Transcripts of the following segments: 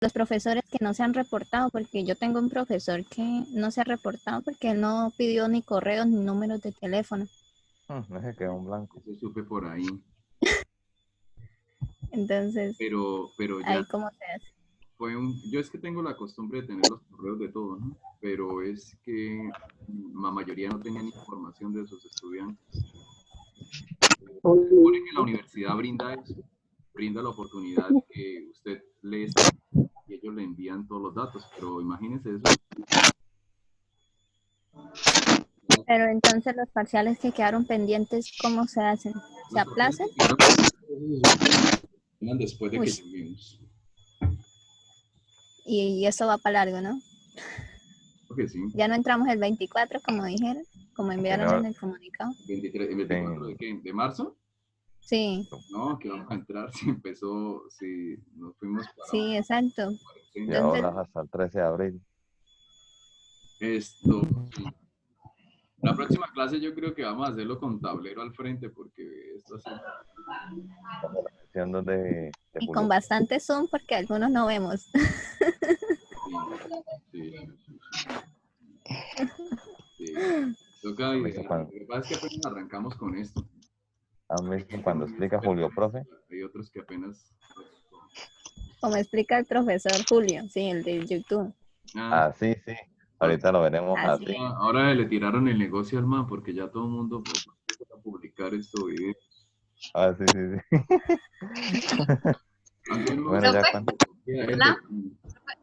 los profesores que no se han reportado, porque yo tengo un profesor que no se ha reportado porque él no pidió ni correos ni números de teléfono. No se quedó en blanco. Eso supe por ahí. Entonces, Pero ya ahí cómo se hace. yo es que tengo la costumbre de tener los correos de todo, ¿no? Pero es que la mayoría no tenían información de sus estudiantes. Se supone que la universidad brinda eso, brinda la oportunidad de que usted lee y ellos le envían todos los datos, pero imagínense eso. Pero entonces los parciales que quedaron pendientes, ¿cómo se hacen? ¿Se aplazan? Después de que lleguemos. Y eso va para largo, ¿no? Porque sí. Ya no entramos el 24, como dijeron, como enviaron en el comunicado. ¿El 24 de qué? ¿De marzo? Sí. No, que vamos a entrar si empezó, si nos fuimos para... Sí, exacto. Y ahora hasta el 13 de abril. Esto, sí. La próxima clase yo creo que vamos a hacerlo con tablero al frente porque esto así... Y con bastante zoom porque algunos no vemos. Sí. Toca, lo que pasa es que apenas arrancamos con esto. A mí cuando explica Julio, profe. Hay otros que apenas... Como explica el profesor Julio, sí, el de YouTube. Sí. Ahorita lo veremos así. Ahora le tiraron el negocio al man porque ya todo el mundo empieza a publicar esto videos. Sí. Bueno,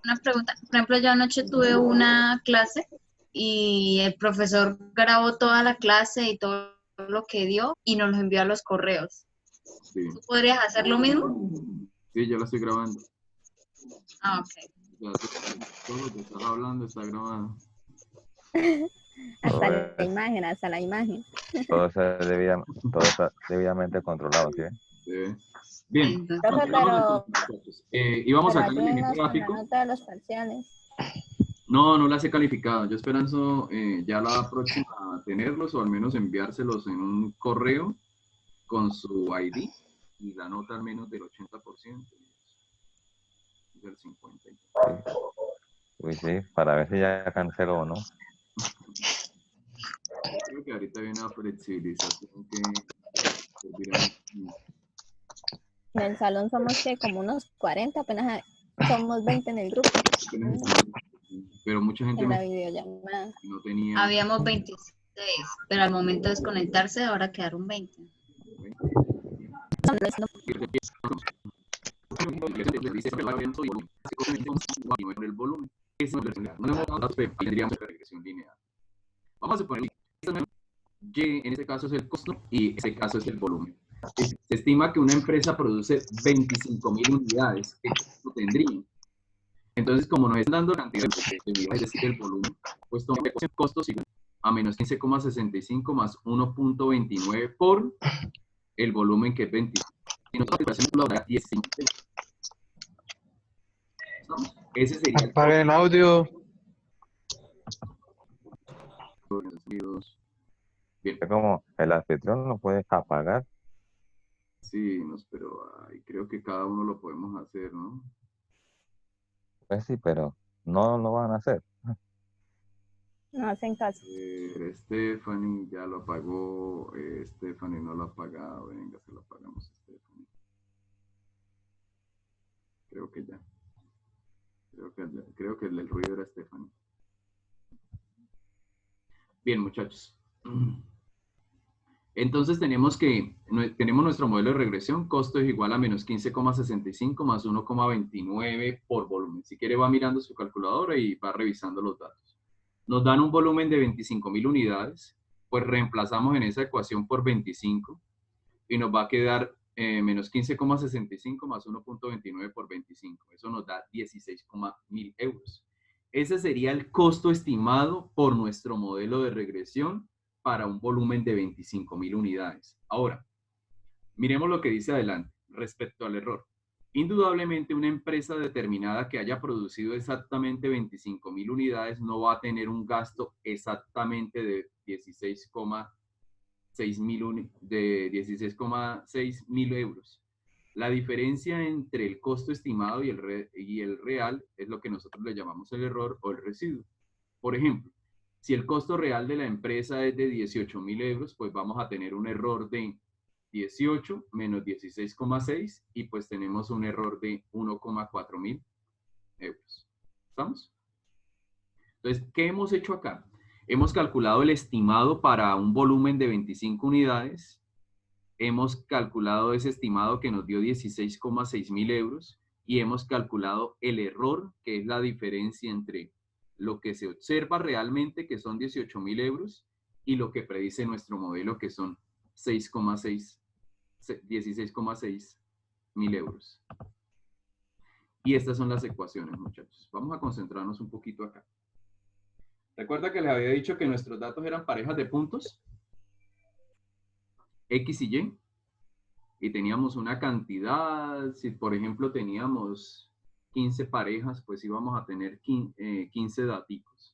una pregunta. Por ejemplo, yo anoche tuve una clase y el profesor grabó toda la clase y todo lo que dio y nos lo envió a los correos. Sí. ¿Tú podrías hacer lo mismo? Sí, yo la estoy grabando. Ok. Todo lo que estás hablando está grabado. Hasta la imagen. Todo está debidamente controlado, ¿sí? Sí. Bien. Pero, íbamos a sacar el ejemplo gráfico. La nota de los parciales. No las he calificado. Yo esperanzo ya la próxima tenerlos o al menos enviárselos en un correo con su ID y la nota al menos del 80%. Del 50%. Uy, sí, para ver si ya canceló o no. Creo que ahorita hay una flexibilización que en el salón somos que como unos 40, apenas somos 20 en el grupo. Pero mucha gente en la videollamada no tenía. Habíamos 26, pero al momento de desconectarse ahora quedaron 20. El volumen. Tendríamos regresión lineal. Vamos a suponer que en este caso es el costo y en este caso es el volumen. Se estima que una empresa produce 25.000 unidades. ¿Qué costo tendría? Entonces, como nos están dando la cantidad de unidades, es decir, el volumen, pues tomamos el costo a menos 15,65 más 1.29 por el volumen que es 25. Y nosotros hacemos la 15. Ese sería Apaga el audio. Bien. Es como el anfitrión no puede apagar. Sí, pero creo que cada uno lo podemos hacer, ¿no? Pues sí, pero no lo van a hacer. No hacen caso. Stephanie ya lo apagó. Stephanie no lo ha apagado. Venga, se lo apagamos, Stephanie. Creo que ya. Creo que el del ruido era Stephanie. Bien, muchachos. Entonces tenemos nuestro modelo de regresión, costo es igual a menos 15,65 más 1,29 por volumen. Si quiere va mirando su calculadora y va revisando los datos. Nos dan un volumen de 25.000 unidades, pues reemplazamos en esa ecuación por 25 y nos va a quedar menos 15,65 más 1.29 por 25. Eso nos da 16.000 euros. Ese sería el costo estimado por nuestro modelo de regresión para un volumen de 25.000 unidades. Ahora, miremos lo que dice adelante respecto al error. Indudablemente una empresa determinada que haya producido exactamente 25.000 unidades no va a tener un gasto exactamente de 16,6 mil euros. La diferencia entre el costo estimado y el real es lo que nosotros le llamamos el error o el residuo. Por ejemplo, si el costo real de la empresa es de 18.000 euros, pues vamos a tener un error de 18 menos 16,6 y pues tenemos un error de 1,4 mil euros. ¿Estamos? Entonces, ¿qué hemos hecho acá? Hemos calculado el estimado para un volumen de 25 unidades. Hemos calculado ese estimado que nos dio 16,6 mil euros y hemos calculado el error, que es la diferencia entre lo que se observa realmente, que son 18.000 euros, y lo que predice nuestro modelo, que son 16,6 mil euros. Y estas son las ecuaciones, muchachos. Vamos a concentrarnos un poquito acá. ¿Recuerda que les había dicho que nuestros datos eran parejas de puntos? X y Y. Y teníamos una cantidad, si por ejemplo teníamos 15 parejas, pues íbamos a tener 15 daticos.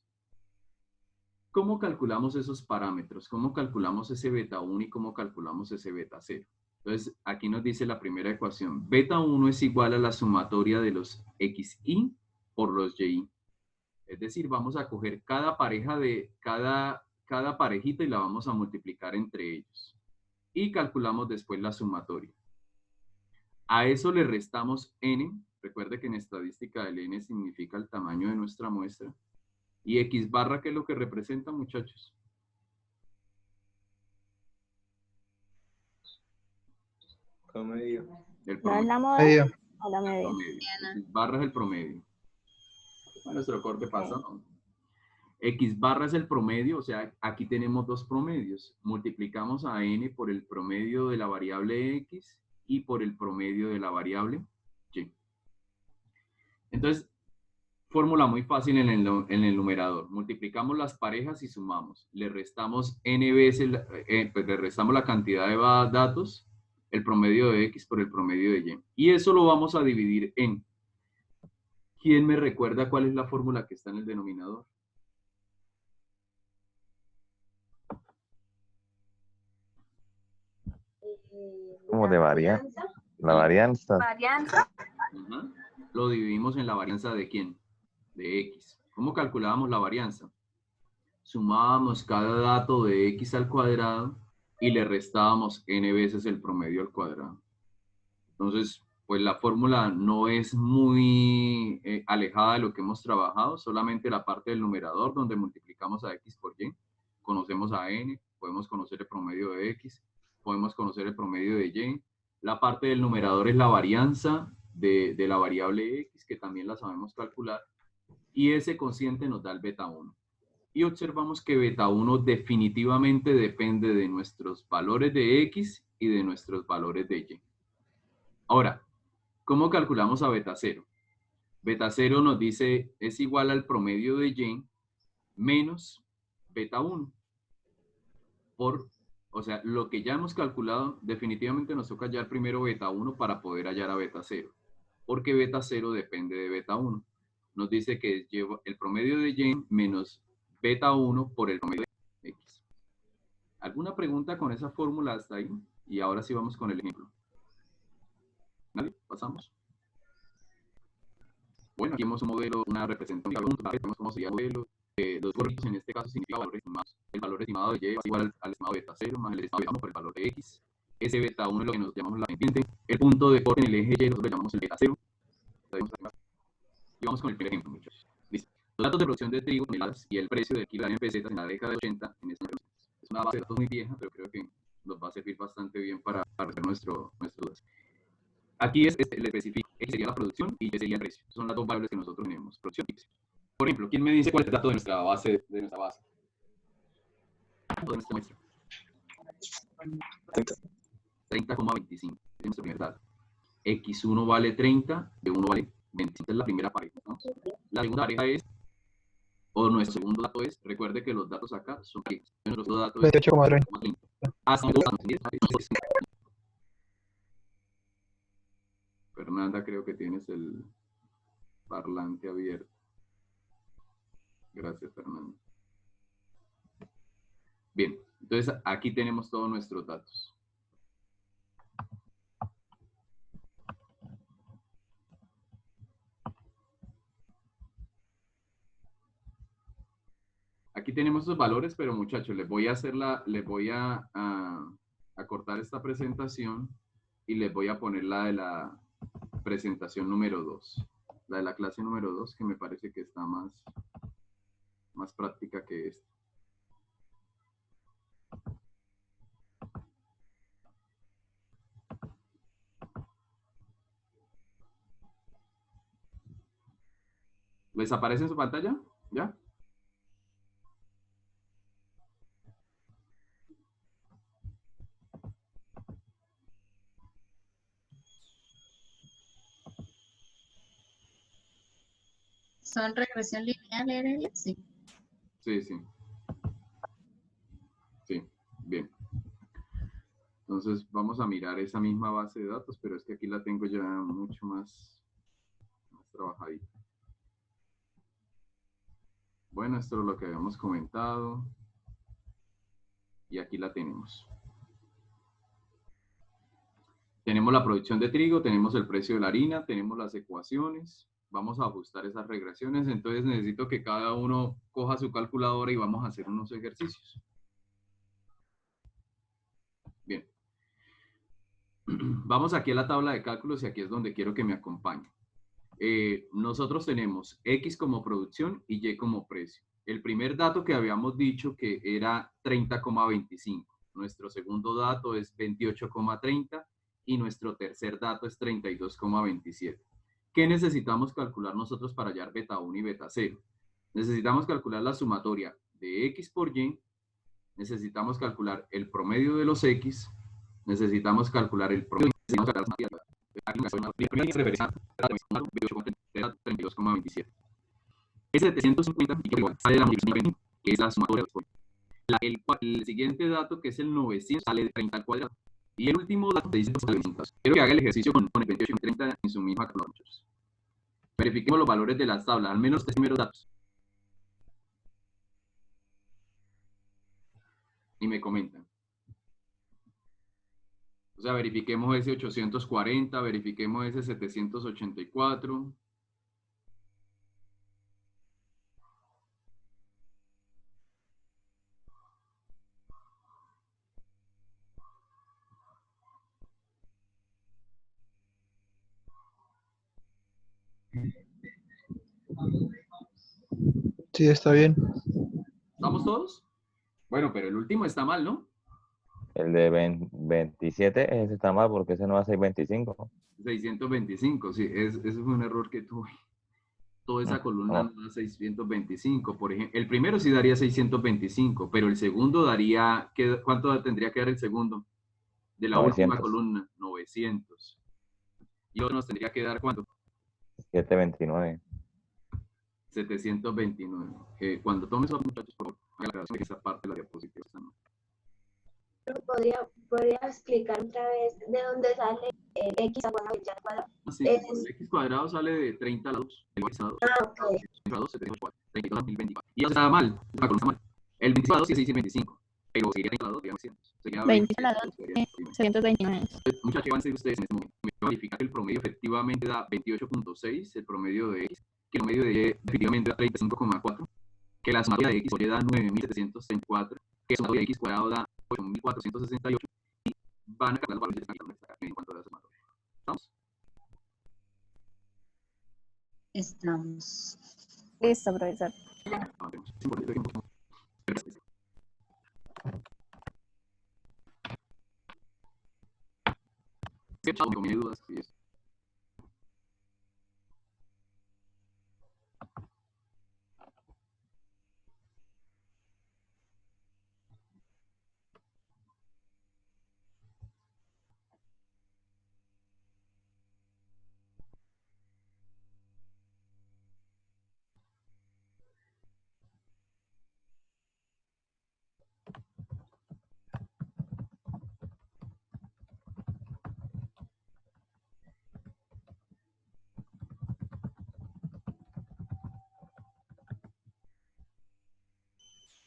¿Cómo calculamos esos parámetros? ¿Cómo calculamos ese beta 1 y cómo calculamos ese beta 0? Entonces, aquí nos dice la primera ecuación. Beta 1 es igual a la sumatoria de los XI por los YI. Es decir, vamos a coger cada pareja de cada parejita y la vamos a multiplicar entre ellos. Y calculamos después la sumatoria. A eso le restamos n. Recuerde que en estadística el n significa el tamaño de nuestra muestra. Y x barra, ¿qué es lo que representa, muchachos? Promedio. El ¿No es la Medio. moda o la media? X barra es el promedio. Bueno, nuestro corte pasa, ¿no? X barra es el promedio, o sea, aquí tenemos dos promedios. Multiplicamos a n por el promedio de la variable x y por el promedio de la variable y. Entonces, fórmula muy fácil en el numerador. Multiplicamos las parejas y sumamos. Le restamos n veces, pues le restamos la cantidad de datos, el promedio de x por el promedio de y. Y eso lo vamos a dividir en. ¿Quién me recuerda cuál es la fórmula que está en el denominador? Como de varianza. La varianza. Ajá. Lo dividimos en la varianza de ¿quién? De x. ¿Cómo calculábamos la varianza? Sumábamos cada dato de x al cuadrado y le restábamos n veces el promedio al cuadrado. Entonces, pues la fórmula no es muy alejada de lo que hemos trabajado, solamente la parte del numerador donde multiplicamos a x por y, conocemos a n, podemos conocer el promedio de x, podemos conocer el promedio de y. La parte del numerador es la varianza de la variable x, que también la sabemos calcular, y ese cociente nos da el beta 1. Y observamos que beta 1 definitivamente depende de nuestros valores de x y de nuestros valores de y. Ahora, ¿cómo calculamos a beta 0? Beta 0 nos dice es igual al promedio de y menos beta 1. O sea, lo que ya hemos calculado, definitivamente nos toca hallar primero beta 1 para poder hallar a beta 0. Porque beta 0 depende de beta 1. Nos dice que lleva el promedio de y menos beta 1 por el promedio de x. ¿Alguna pregunta con esa fórmula hasta ahí? Y ahora sí vamos con el ejemplo. ¿Nadie? ¿Pasamos? Bueno, aquí vemos un modelo, una representación, vemos cómo sería el modelo. Los gorritos en este caso significa valores estimados. El valor estimado de y es igual al estimado de beta 0 más el estimado de beta 1 por el valor de x. Ese beta 1 es lo que nos llamamos la pendiente. El punto de corte en el eje y nosotros lo llamamos el beta 0. Y vamos con el primer ejemplo, muchachos. Listo. Los datos de producción de trigo, toneladas y el precio del kilo en pesetas en la década de 80 en este momento. Es una base de datos muy vieja, pero creo que nos va a servir bastante bien para resolver nuestras dudas. Aquí le especifica X sería la producción y Y sería el precio. Son las dos variables que nosotros tenemos, producción y precio. Por ejemplo, ¿quién me dice cuál es el dato de nuestra base? De nuestra muestra. 30,25. Es nuestro primer dato. X1 vale 30, Y1 vale 25. Es la primera pareja, ¿no? La segunda pareja es, o nuestro segundo dato es, recuerde que los datos acá son X. Nuestro segundo dato es 28,30. Fernanda, creo que tienes el parlante abierto. Gracias, Fernanda. Bien, entonces aquí tenemos todos nuestros datos. Aquí tenemos esos valores, pero muchachos, les voy a cortar esta presentación y les voy a poner la de la presentación número 2. La de la clase número 2, que me parece que está más práctica que esta. ¿Les aparece en su pantalla? ¿Ya? ¿Son regresión lineal, RL? Sí. Sí, sí. Sí, bien. Entonces vamos a mirar esa misma base de datos, pero es que aquí la tengo ya mucho más trabajadita. Bueno, esto es lo que habíamos comentado. Y aquí la tenemos. Tenemos la producción de trigo, tenemos el precio de la harina, tenemos las ecuaciones. Vamos a ajustar esas regresiones. Entonces necesito que cada uno coja su calculadora y vamos a hacer unos ejercicios. Bien. Vamos aquí a la tabla de cálculos y aquí es donde quiero que me acompañen. Nosotros tenemos X como producción y Y como precio. El primer dato que habíamos dicho que era 30,25. Nuestro segundo dato es 28,30 y nuestro tercer dato es 32,27. ¿Qué necesitamos calcular nosotros para hallar beta 1 y beta 0? Necesitamos calcular la sumatoria de X por Y, necesitamos calcular el promedio de los X, necesitamos calcular el promedio de los es 750 y que sale de la multiplicación, que es la sumatoria de los el siguiente dato, que es el 900, sale de 30 al cuadrado. Y el último dato dice que sale de 5. Quiero que haga el ejercicio con el 28 y 30 en su misma calculadora. Verifiquemos los valores de las tablas, al menos los primeros datos. Y me comentan. O sea, verifiquemos ese 840, verifiquemos ese 784. Sí, está bien. ¿Estamos todos? Bueno, pero el último está mal, ¿no? El de 27, ese está mal porque ese no va a ser 25. 625, sí, ese fue un error que tuve. Toda esa columna no da 625, por ejemplo. El primero sí daría 625, pero el segundo daría, ¿cuánto tendría que dar el segundo? De la 900. última columna, 900. Y otro nos tendría que dar, ¿cuánto? 729. 729. Cuando tomes a los muchachos, por favor, haga la grabación de esa parte de la diapositiva. ¿No? ¿Podría explicar otra vez de dónde sale el X a la cuadrada? Sí, el X cuadrado sale de 30 a la 2. El X a 2. Ah, ok. 32, 74, 32 a 1024. Y eso está mal. Esa columna está mal. El 25 a 2 sí es 625. Pero si 30 a la 2, digamos 100. 20 a la 2, 629. Muchachos, avancen ustedes en este momento. Me voy a verificar que el promedio efectivamente da 28.6, el promedio de X, que el promedio de Y efectivamente da 35,4, que la sumatoria de X da 9.764, que la sumatoria de X cuadrado da 8.468, y van a cargar los valores de esta en cuanto a la sumatoria. ¿Estamos? Estamos. Listo, profesor. Avancemos. Es importante que un poquito. No me dudas, sí es.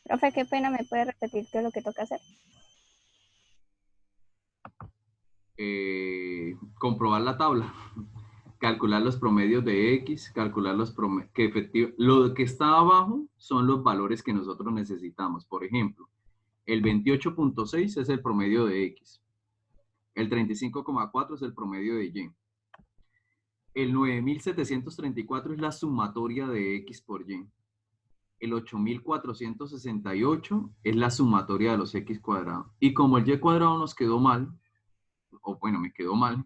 Profe, qué pena, ¿me puede repetir qué es lo que toca hacer? Comprobar la tabla. calcular los promedios de X, calcular los promedios, lo que está abajo son los valores que nosotros necesitamos. Por ejemplo, el 28.6 es el promedio de X. El 35,4 es el promedio de Y. El 9.734 es la sumatoria de X por Y. El 8.468 es la sumatoria de los X cuadrados. Y como el Y cuadrado nos quedó mal, o bueno, me quedó mal,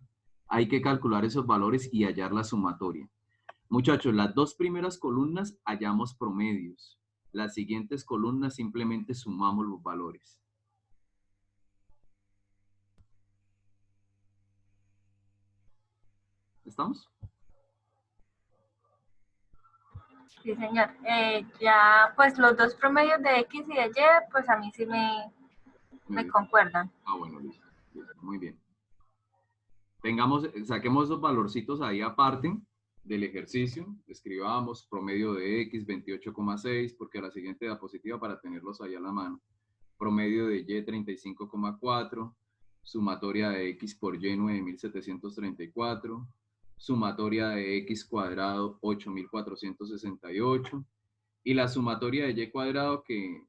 hay que calcular esos valores y hallar la sumatoria. Muchachos, las dos primeras columnas hallamos promedios. Las siguientes columnas simplemente sumamos los valores. ¿Estamos? Sí, señor. Ya, pues los dos promedios de X y de Y, pues a mí sí me concuerdan. Ah, bueno, listo. Muy bien. Saquemos esos valorcitos ahí aparte del ejercicio. Escribamos promedio de X 28,6, porque la siguiente diapositiva para tenerlos ahí a la mano. Promedio de Y 35,4. Sumatoria de X por Y 9.734. Sumatoria de X cuadrado 8.468. Y la sumatoria de Y cuadrado que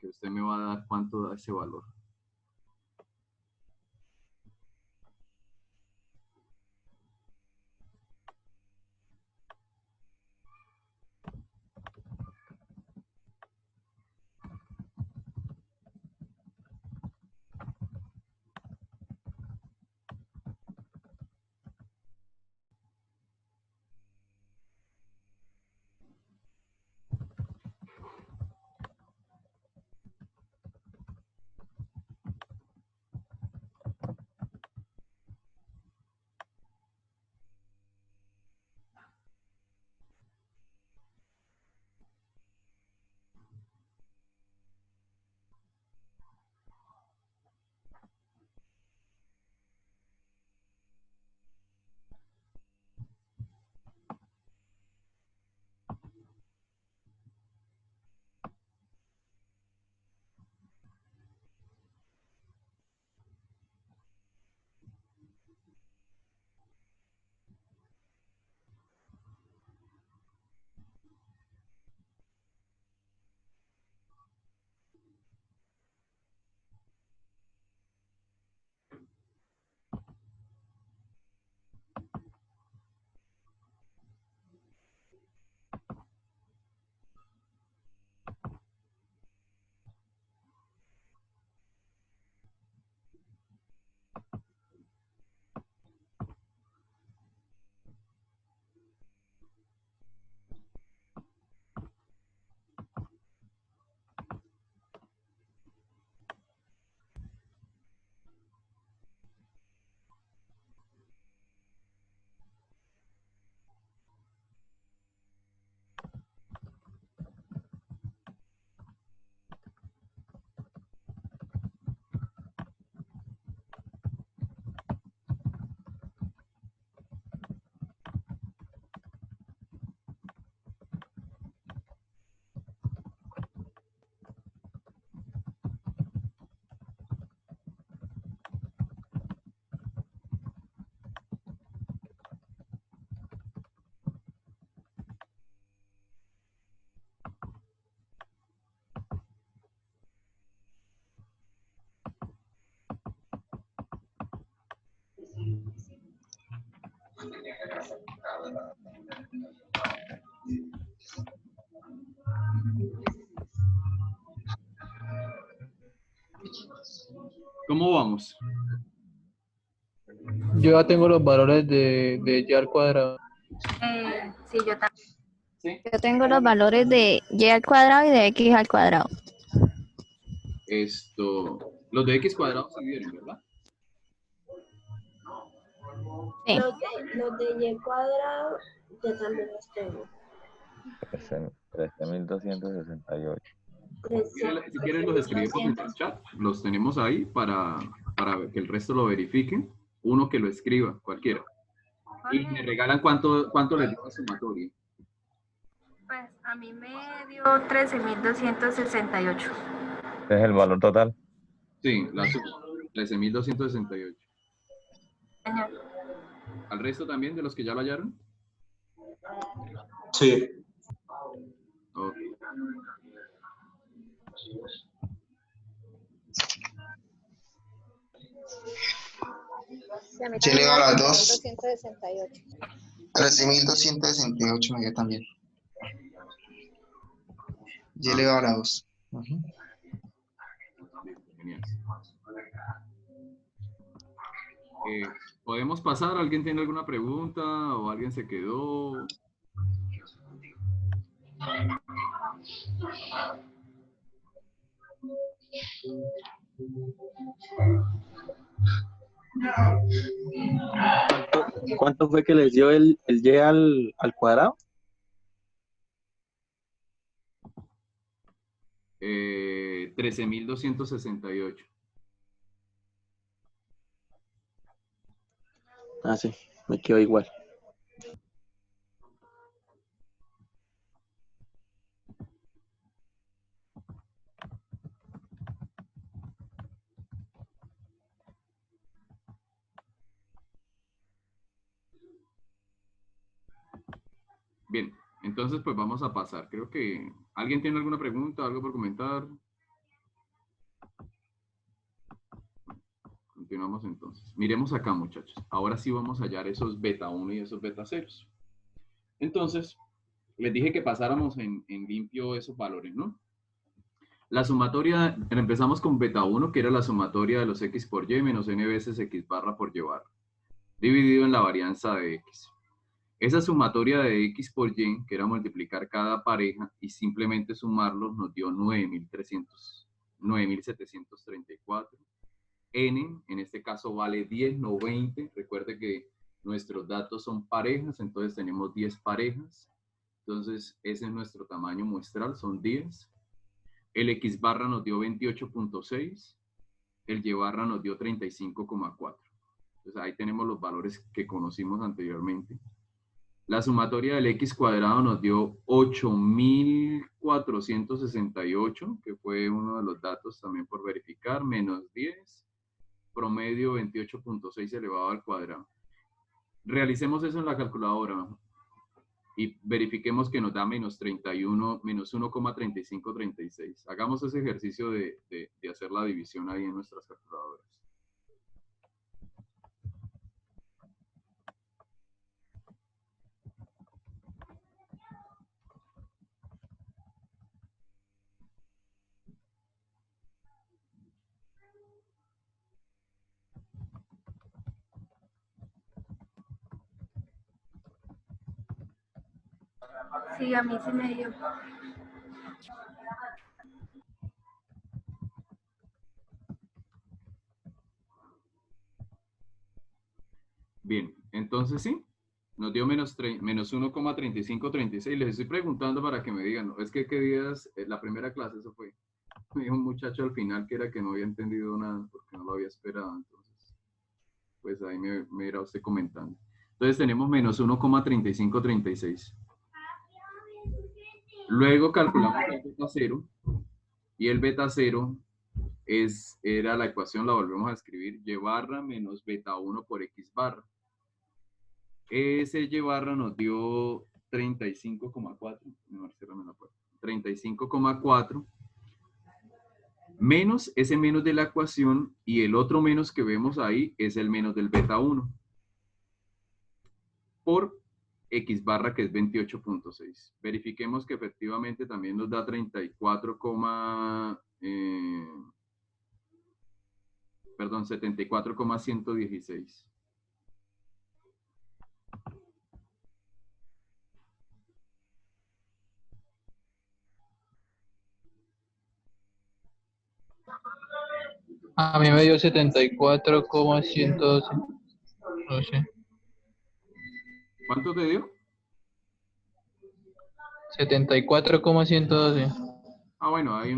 usted me va a dar cuánto da ese valor. ¿Cómo vamos? Yo ya tengo los valores de Y al cuadrado. Sí, yo también. ¿Sí? Yo tengo los valores de Y al cuadrado y de X al cuadrado. Los de X cuadrado se dieron, ¿verdad? Sí. Los de Y cuadrado, yo también los tengo. 13.268. Si quieren los escribimos en el chat, los tenemos ahí para que el resto lo verifique. Uno que lo escriba, cualquiera. Y me regalan cuánto les dio la sumatoria. Pues a mí me dio 13.268. ¿Ese es el valor total? Sí, la suma, 13.268. Señor. ¿Al resto también de los que ya lo hallaron? Sí. Ok. Sí, a mí Ya también me llegó a da las 2. 268. 13.268 me dio también. Ya llegó a las 2. Genial. ¿Podemos pasar? ¿Alguien tiene alguna pregunta o alguien se quedó? ¿Cuánto fue que les dio el y al cuadrado? 13.268. Ah, sí, me quedó igual. Bien, entonces pues vamos a pasar. Creo que ¿alguien tiene alguna pregunta, algo por comentar? Continuamos entonces. Miremos acá, muchachos. Ahora sí vamos a hallar esos beta 1 y esos beta 0. Entonces, les dije que pasáramos en limpio esos valores, ¿no? La sumatoria, empezamos con beta 1, que era la sumatoria de los x por y menos n veces x barra por y barra, dividido en la varianza de x. Esa sumatoria de x por y, que era multiplicar cada pareja y simplemente sumarlos, nos dio 9.734. N, en este caso vale 10, no 20. Recuerde que nuestros datos son parejas, entonces tenemos 10 parejas. Entonces, ese es nuestro tamaño muestral, son 10. El x barra nos dio 28.6. El y barra nos dio 35,4. Entonces, ahí tenemos los valores que conocimos anteriormente. La sumatoria del x cuadrado nos dio 8.468, que fue uno de los datos también por verificar, menos 10. Promedio 28.6 elevado al cuadrado. Realicemos eso en la calculadora y verifiquemos que nos da menos 31, menos 1,3536. Hagamos ese ejercicio de hacer la división ahí en nuestras calculadoras. Sí, a mí sí me dio. Bien, entonces sí, nos dio menos 1,3536. Les estoy preguntando para que me digan, ¿no? Es que qué días, la primera clase, eso fue. Me dijo un muchacho al final que era que no había entendido nada porque no lo había esperado. Entonces, pues ahí me irá usted comentando. Entonces tenemos menos 1,3536. Luego calculamos el beta 0. Y el beta 0 era la ecuación, la volvemos a escribir, y barra menos beta 1 por x barra. Ese y barra nos dio 35,4. 35,4. Menos ese menos de la ecuación y el otro menos que vemos ahí es el menos del beta 1 por x barra, que es 28.6. Verifiquemos que efectivamente también nos da 74,116. A mí me dio 74,112. No sé. ¿Cuánto te dio? 74,112. Ah, bueno, hay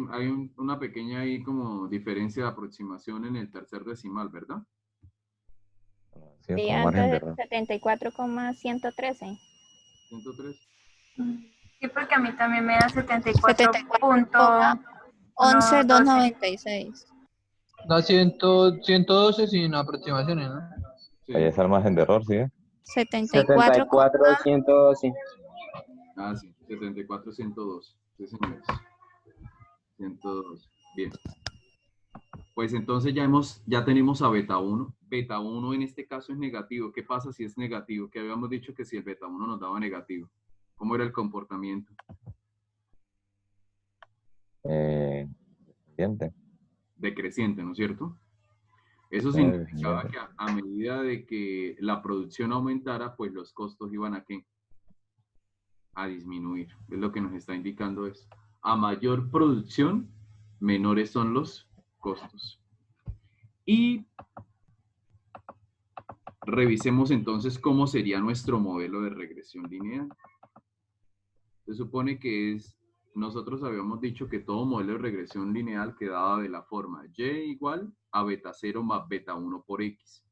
una pequeña ahí como diferencia de aproximación en el tercer decimal, ¿verdad? Sí, Sí, con margen de entonces error. 74,113. 103. Sí, porque a mí también me da 74,11296. Da 112 sin aproximaciones, ¿no? Sí. Ahí está el margen de error, ¿sí? 74. 74, 100, sí. Ah, sí, 74, 102. Sí, señores. 102. Bien. Pues entonces ya tenemos a beta 1. Beta 1 en este caso es negativo. ¿Qué pasa si es negativo? Que habíamos dicho que si el beta 1 nos daba negativo. ¿Cómo era el comportamiento? Siguiente. Decreciente, ¿no es cierto? Eso significaba que a medida de que la producción aumentara, pues los costos iban a ¿qué? A disminuir. Es lo que nos está indicando eso. A mayor producción, menores son los costos. Y revisemos entonces cómo sería nuestro modelo de regresión lineal. Se supone que nosotros habíamos dicho que todo modelo de regresión lineal quedaba de la forma y igual a beta 0 más beta 1 por x.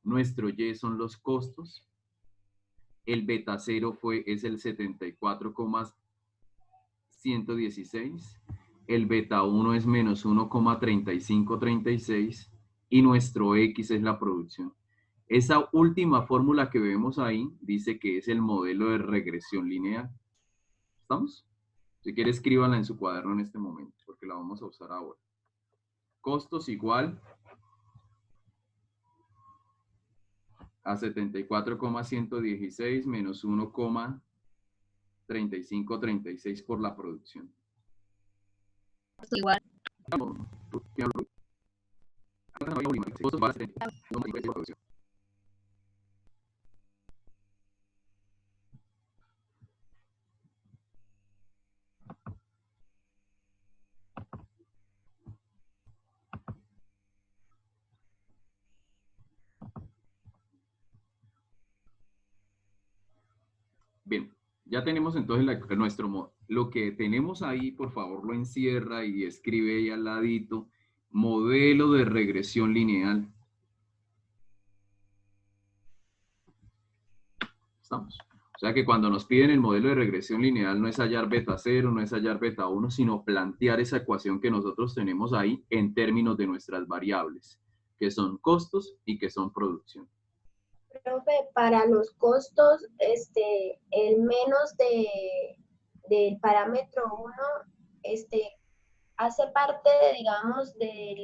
Nuestro y son los costos. El beta 0 es el 74,116. El beta 1 es menos 1,3536 y nuestro x es la producción. Esa última fórmula que vemos ahí dice que es el modelo de regresión lineal. ¿Estamos? Si quiere, escríbanla en su cuaderno en este momento, porque la vamos a usar ahora. Costos igual a 74,116 menos 1,3536 por la producción. Igual. Bien, ya tenemos entonces lo que tenemos ahí, por favor lo encierra y escribe ahí al ladito, modelo de regresión lineal. ¿Estamos? O sea que cuando nos piden el modelo de regresión lineal no es hallar beta 0, no es hallar beta 1, sino plantear esa ecuación que nosotros tenemos ahí en términos de nuestras variables, que son costos y que son producción. Profe, para los costos, el menos del parámetro 1, ¿hace parte, digamos, de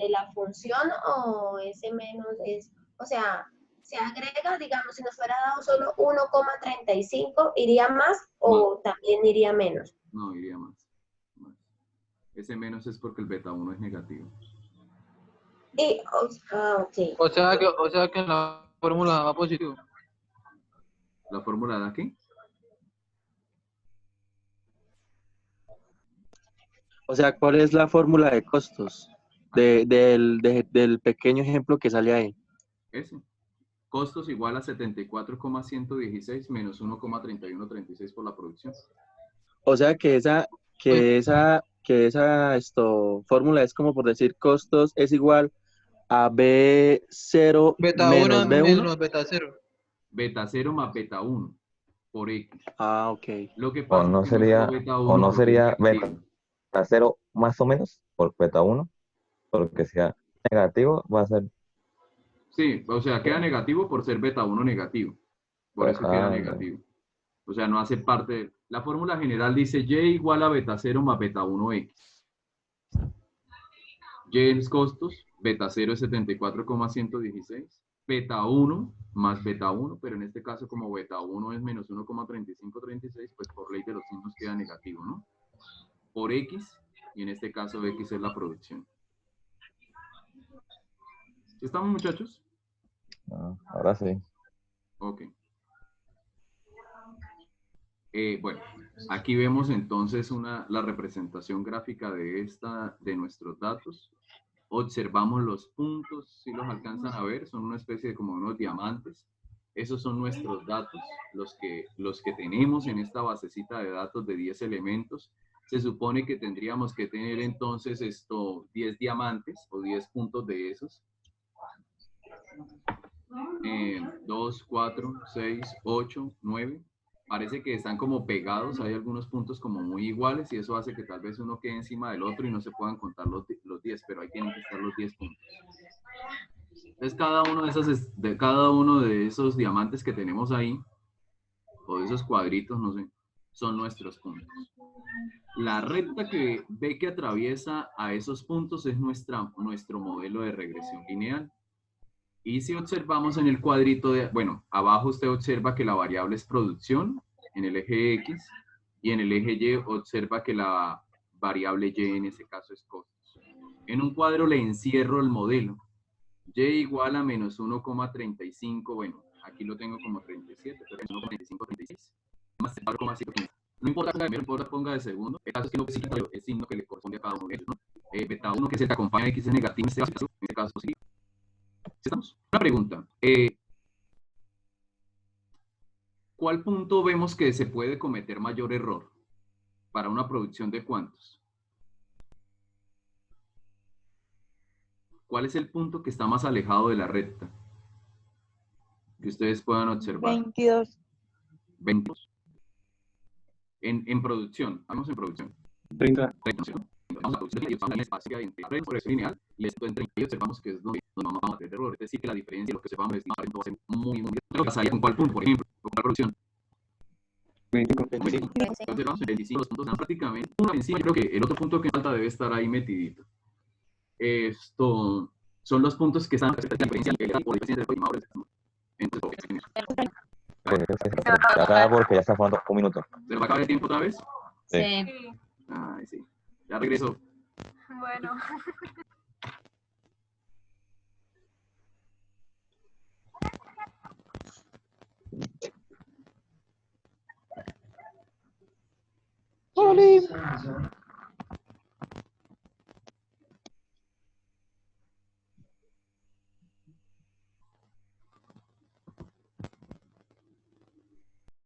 la función o ese menos es, o sea, se agrega, digamos, si nos fuera dado solo 1,35, ¿iría más o también iría menos? No, iría más. Ese menos es porque el beta 1 es negativo. Y, ok. O sea que en la fórmula va positivo. ¿La fórmula da qué? O sea, ¿cuál es la fórmula de costos del pequeño ejemplo que sale ahí? Ese. Costos igual a 74,116 menos 1,3136 por la producción. O sea que esa fórmula es como por decir costos es igual a B0 Beta menos 1 B1. menos beta 0. Beta 0 más beta 1 por X. Ah, ok. Lo que pasa O no es que sería, beta 1 o no porque sería es negativo. beta 0 más o menos por beta 1, porque sea negativo va a ser. Sí, o sea, queda negativo por ser beta 1 negativo. Por eso queda negativo. O sea, no hace parte de... La fórmula general dice Y igual a beta 0 más beta 1X. Y es costos, beta 0 es 74,116, beta 1 más beta 1, pero en este caso como beta 1 es menos 1,3536, pues por ley de los signos queda negativo, ¿no? Por X, y en este caso X es la producción. ¿Estamos, muchachos? Ahora sí. Ok. Bueno, aquí vemos entonces la representación gráfica de nuestros datos. Observamos los puntos, si los alcanzan a ver, son una especie de como unos diamantes. Esos son nuestros datos, los que tenemos en esta basecita de datos de 10 elementos. Se supone que tendríamos que tener entonces 10 diamantes o 10 puntos de esos. 2, 4, 6, 8, 9. Parece que están como pegados, hay algunos puntos como muy iguales y eso hace que tal vez uno quede encima del otro y no se puedan contar los 10, pero ahí tienen que estar los 10 puntos. Entonces, cada uno de esos diamantes que tenemos ahí, o de esos cuadritos, no sé, son nuestros puntos. La recta que ve que atraviesa a esos puntos es nuestro modelo de regresión lineal. Y si observamos en el cuadrito bueno, abajo usted observa que la variable es producción en el eje X y en el eje Y observa que la variable Y en ese caso es costos. En un cuadro le encierro el modelo. Y igual a menos 1,35, bueno, aquí lo tengo como 37, pero es 1,35, 36, más 0,5. No importa ponga de primero, no importa ponga de segundo, el caso es que lo significa el signo que le corresponde a cada uno de ellos, ¿no? Beta 1, que es el que acompaña a X es negativo, en este caso positivo. ¿Estamos? Una pregunta. ¿Cuál punto vemos que se puede cometer mayor error para una producción de cuántos? ¿Cuál es el punto que está más alejado de la recta? Que ustedes puedan observar. 22. 22. En producción, vamos en producción. 30. Vamos a producción y estamos en el espacio entre la regresión lineal y esto entre y observamos que es donde vamos a tener error. Es decir, que la diferencia de lo que sepamos estimar va a ser muy grande. ¿Con cuál punto, por ejemplo? ¿Con cuál producción? 25. Entonces vamos en 25, los puntos están prácticamente uno encima. Yo creo que el otro punto que falta debe estar ahí metidito. Esto son los puntos que están en la diferencia de estimadores. Entonces, acá porque ya está faltando un minuto. ¿se va a acabar el tiempo otra vez? Sí. Sí. Ay, sí. Ya regreso. Bueno. Oli.